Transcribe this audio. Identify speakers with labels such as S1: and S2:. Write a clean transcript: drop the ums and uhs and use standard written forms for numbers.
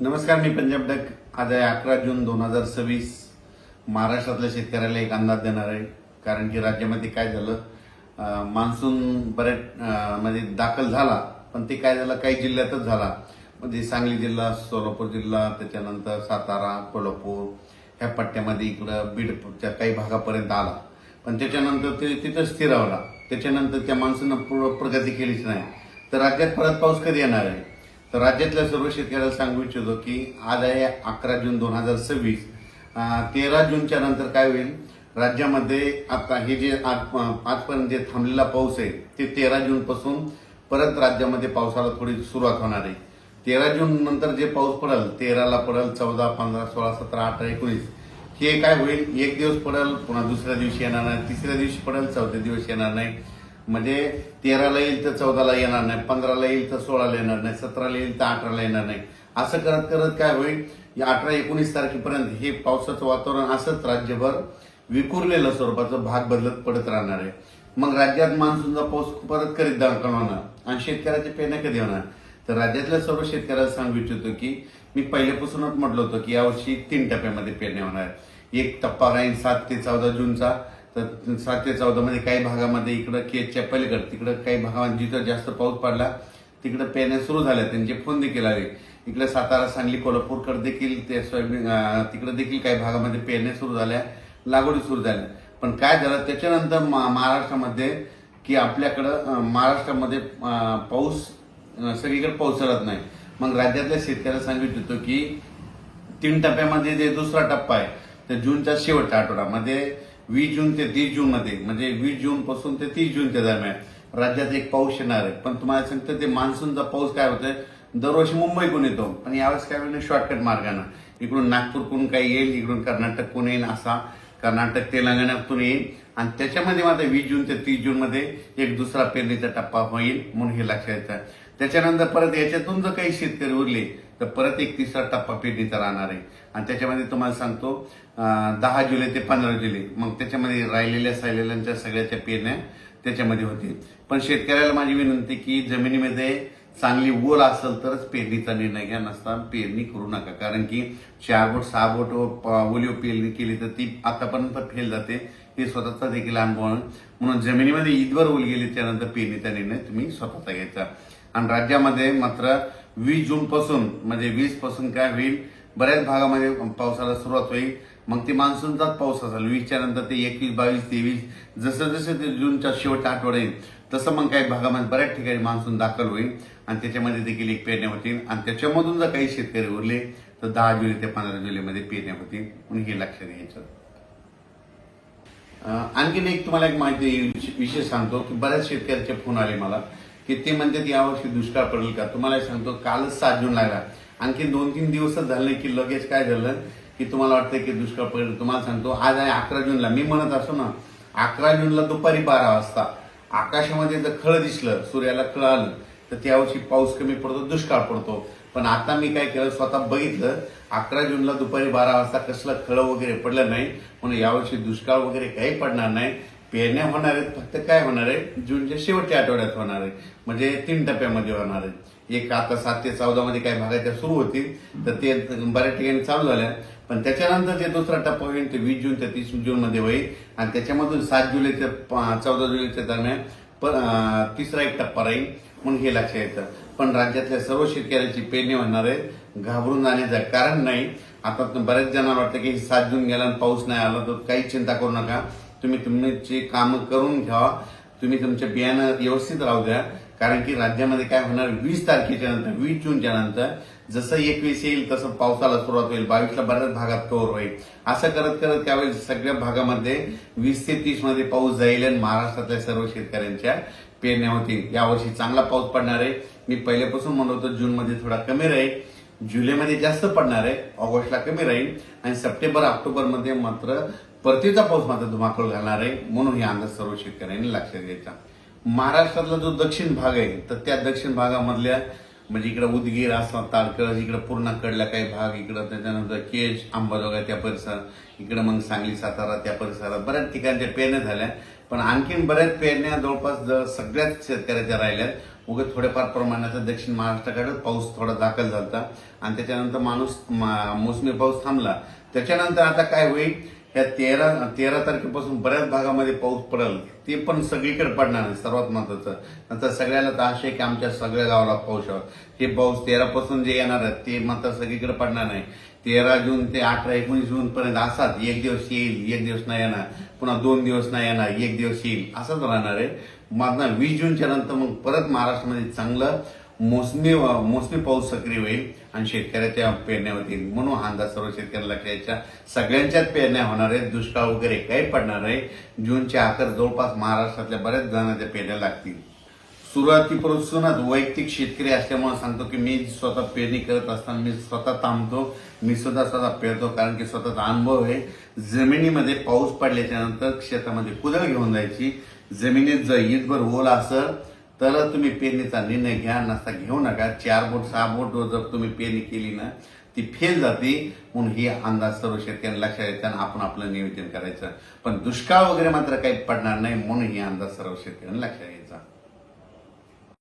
S1: नमस्कार, मी पंजाब डक. आज आहे 11 जून 2026. महाराष्ट्रातल्या शेतकऱ्याला एक अंदाज देणार आहे. कारण की राज्यामध्ये काय झालं, मान्सून बऱ्याच म्हणजे दाखल झाला, पण ते काय झालं काही जिल्ह्यातच झाला. म्हणजे सांगली जिल्हा, सोलापूर जिल्हा, त्याच्यानंतर सातारा, कोल्हापूर ह्या पट्ट्यामध्ये इकडं बीडच्या काही भागापर्यंत आला. पण त्याच्यानंतर ते तिथं स्थिरावला. त्याच्यानंतर त्या मान्सूननं प्रगती केलीच नाही. तर राज्यात परत पाऊस कधी येणार आहे? तर राज्यातल्या सर्व शेतकऱ्याला सांगू इच्छितो की आज आहे 11 जून 2026. 13 जूनच्या नंतर काय होईल राज्यामध्ये? आता हे जे आजपर्यंत जे थांबलेला पाऊस आहे ते 13 जून पासून परत राज्यामध्ये पावसाला थोडी सुरुवात होणार आहे. 13 जून नंतर जे पाऊस पडेल, 13ला पडेल, 14, 15, 16, 17, 18, 19 हे काय होईल, एक दिवस पडेल, पुन्हा दुसऱ्या दिवशी येणार नाही, तिसऱ्या दिवशी पडेल, चौथ्या दिवशी येणार नाही. म्हणजे 13ला येईल तर 14ला येणार नाही, 15ला येईल तर 16ला येणार नाही, 17ला येईल तर 18ला येणार नाही. असं करत करत काय होईल, या 18-19 तारखेपर्यंत हे पावसाचं वातावरण असंच राज्यभर विखुरलेलं स्वरूपाचं भाग बदलत पडत राहणार आहे. मग राज्यात मान्सूनचा पाऊस परत करीत दाखल होणार आणि शेतकऱ्याचे पेरण्या कधी होणार? तर राज्यातल्या सर्व शेतकऱ्याला सांगू इच्छितो की मी पहिल्यापासूनच म्हटलं होतं की यावर्षी 3 टप्प्यामध्ये पेरण्या होणार. एक टप्पा राहील 7 ते 14 जूनचा. तर 7 ते 14 मध्ये काही भागामध्ये इकडं केजच्या पलीकडे तिकडं काही भागामध्ये जिथं जास्त पाऊस पडला तिकडे पेरण्या सुरू झाल्या, त्यांचे फोन देखील आले. इकडे सातारा, सांगली, कोल्हापूरकडे देखील ते सोयाबीन तिकडे देखील काही भागामध्ये पेरण्या सुरू झाल्या, लागवडी सुरू झाल्या. पण काय झालं त्याच्यानंतर महाराष्ट्रामध्ये की आपल्याकडं महाराष्ट्रामध्ये पाऊस सगळीकडे पावसाळत नाही. मग राज्यातल्या शेतकऱ्याला सांगू इच्छितो की 3 टप्प्यामध्ये जे दुसरा टप्पा आहे तर जूनच्या शेवटच्या आठवड्यामध्ये 20 जून ते 30 जून मध्ये, म्हणजे 20 जून पासून ते 30 जूनच्या दरम्यान राज्यात एक पाऊस येणार आहे. पण तुम्हाला सांगतो ते मान्सूनचा पाऊस काय होतोय, दरवर्षी मुंबईकडून येतो, पण यावेळेस काय होईल शॉर्टकट मार्गाने इकडून नागपूरकडून काही येईल, इकडून कर्नाटककडून येईल, असा कर्नाटक तेलंगणातून येईल. आणि त्याच्यामध्ये मात्र 20 जून ते 30 जून मध्ये एक दुसरा पेरणीचा टप्पा होईल, म्हणून हे लक्षात येतं. त्याच्यानंतर परत याच्यातून जर काही शेतकरी उरले तर परत एक तिसरा टप्पा पेरणीचा राहणार आहे. आणि त्याच्यामध्ये तुम्हाला सांगतो 10 जुलै ते 15 जुलै, मग त्याच्यामध्ये राहिलेल्या सायलेल्यांच्या सगळ्याच्या पेरण्या त्याच्यामध्ये होतील. पण शेतकऱ्याला माझी विनंती की जमिनीमध्ये चांगली ओल असेल तरच पेरणीचा निर्णय घ्या, नसता पेरणी करू नका. कारण की 4 बोट 6 बोट ओलीव पेरणी केली तर ती आतापर्यंत फेल जाते, हे स्वतःचा देखील अनुभव आहे. म्हणून जमिनीमध्ये ईदवर ओल गेली त्यानंतर पेरणीचा निर्णय तुम्ही स्वतःचा घ्यायचा. आणि राज्यामध्ये मात्र 20 जून पासून म्हणजे 20 पासून काय होईल, बऱ्याच भागामध्ये पावसाला सुरुवात होईल. मग ते मान्सूनचाच पाऊस असेल 20च्या नंतर ते 21, 22, 23 जसं जसं ते जूनच्या शेवटच्या आठवडा येईल तसं मग काही भागामध्ये बऱ्याच ठिकाणी मान्सून दाखल होईल आणि त्याच्यामध्ये देखील एक पेरण्या होतील. आणि त्याच्यामधून जर काही शेतकरी उरले तर 10 जुलै ते 15 जुलैमध्ये पेरण्या होतील, म्हणून हे लक्षात घ्यायचं. आणखीन एक तुम्हाला एक माहिती विषय सांगतो की बऱ्याच शेतकऱ्याचे फोन आले मला की ते म्हणतात यावर्षी दुष्काळ पडेल का. तुम्हाला सांगतो कालच 7 जून लागला, आणखी 2-3 दिवसच झाले की लगेच काय झालं की तुम्हाला वाटतं की दुष्काळ पडेल. तुम्हाला सांगतो आज आहे 11 जूनला, मी म्हणत असतो ना 11 जूनला दुपारी 12 वाजता आकाशामध्ये जर खळं दिसलं, सूर्याला खळं आलं तर त्यावर्षी पाऊस कमी पडतो, दुष्काळ पडतो. पण आता मी काय केलं, स्वतः बघितलं 11 जूनला दुपारी 12 वाजता कसलं खळं वगैरे पडलं नाही, म्हणून यावर्षी दुष्काळ वगैरे काही पडणार नाही. पेरण्या होणार आहेत, फक्त काय होणार आहे जूनच्या शेवटच्या आठवड्यात होणार आहे, म्हणजे 3 टप्प्यामध्ये होणार आहे. एक आता 7 ते 14 मध्ये काही भागाच्या सुरू होतील तर ते बऱ्याच ठिकाणी चालू झाल्या. पण त्याच्यानंतर जे दुसरा टप्पा होईल ते 20 जून ते 30 जून मध्ये होईल आणि त्याच्यामधून 7 जुलै ते 14 जुलैच्या दरम्यान तिसरा एक टप्पा राहील, म्हणून हे लक्षात येतं. पण राज्यातल्या सर्व शेतकऱ्यांची पेरणी होणार आहे, घाबरून जाण्याचं कारण नाही. आता बऱ्याच जणांना वाटतं की 7 जून गेला आणि पाऊस नाही आला तर काही चिंता करू नका. तुम्ही तुमची कामं करून घ्या, तुम्ही तुमचे बियाणं व्यवस्थित राहू द्या. कारण की राज्यामध्ये काय होणार 20 तारखेच्या नंतर 20 जूनच्या नंतर जसं 21 येईल तसं पावसाला सुरुवात होईल, 22ला बऱ्याच भागात कव्हर होईल. असं करत करत त्यावेळी सगळ्या भागामध्ये 20 ते 30 मध्ये पाऊस जाईल आणि महाराष्ट्रातल्या सर्व शेतकऱ्यांच्या पेरण्या होतील. यावर्षी चांगला पाऊस पडणार आहे. मी पहिल्यापासून म्हणत होतो जूनमध्ये थोडा कमी राहील, जुलैमध्ये जास्त पडणार आहे, ऑगस्टला कमी राहील आणि सप्टेंबर ऑक्टोबरमध्ये मात्र परतीचा पाऊस मात्र धुमाकूळ घालणार आहे. म्हणून हे अंदाज सर्व शेतकऱ्यांनी लक्षात घ्यायचा. महाराष्ट्रातला जो दक्षिण भाग आहे तर त्या दक्षिण भागामधल्या म्हणजे इकडे उदगीर, आसाम, तारकळ, इकडे पूर्ण कडला काही भाग, इकडं त्याच्यानंतर केज, अंबाजोगाई त्या परिसरात, इकडे मग सांगली, सातारा त्या परिसरात बऱ्याच ठिकाणच्या पेरण्या झाल्या. पण आणखीन बऱ्याच पेरण्या जवळपास सगळ्याच शेतकऱ्याच्या राहिल्यात. उगाच थोड्याफार प्रमाणाचा दक्षिण महाराष्ट्राकडे पाऊस थोडा दाखल झाला आणि त्याच्यानंतर मोसमी पाऊस थांबला. त्याच्यानंतर आता काय होईल, ह्या 13 तारखेपासून बऱ्याच भागामध्ये पाऊस पडेल. ते पण सगळीकडे पडणार नाही, सर्वात महत्वाचं. नंतर सगळ्याला तर आशा आहे की आमच्या सगळ्या गावाला पाऊस यावा. हे पाऊस 13 पासून जे येणार आहे ते मात्र सगळीकडे पडणार नाही. 13 जून ते 18-19 जून पर्यंत असाच एक दिवस येईल, एक दिवस नाही येणार, पुन्हा 2 दिवस नाही येणार, एक दिवस येईल, असंच राहणार आहे. मग 20 जूनच्या नंतर मग परत महाराष्ट्रामध्ये चांगलं मोसमी पाऊस सक्रिय होईल आणि शेतकऱ्याच्या पेरण्या होतील. म्हणून हा अंदाज सर्व शेतकऱ्याला लक्षात, सगळ्यांच्याच पेरण्या होणार आहेत. दुष्काळ वगैरे काही पडणार नाही. जूनच्या अखेर जवळपास महाराष्ट्रातल्या बऱ्याच जणांच्या पेरण्या लागतील. सुरुवातीपासूनच वैयक्तिक शेतकरी असल्यामुळे सांगतो की मी स्वतः पेरणी करत असताना मी स्वतः थांबतो, मी स्वतः पेरतो, कारण की स्वतःचा अनुभव आहे. जमिनीमध्ये पाऊस पडल्याच्या नंतर शेतामध्ये कुदळ घेऊन जायची. जमिनीत जर ईदभर ओल असेल तर तुम्ही पेरणीचा निर्णय घ्या, नसता घेऊ नका. 4 बोट 6 बोट जर तुम्ही पेरणी केली ना ती फेल जाते. म्हणून ही अंदाज सर्व शेतकऱ्यांना लक्षात येताना आपण आपलं नियोजन करायचं. पण दुष्काळ वगैरे मात्र काही पडणार नाही, म्हणून ही अंदाज सर्व शेतकऱ्यांना लक्षात घ्यायचा.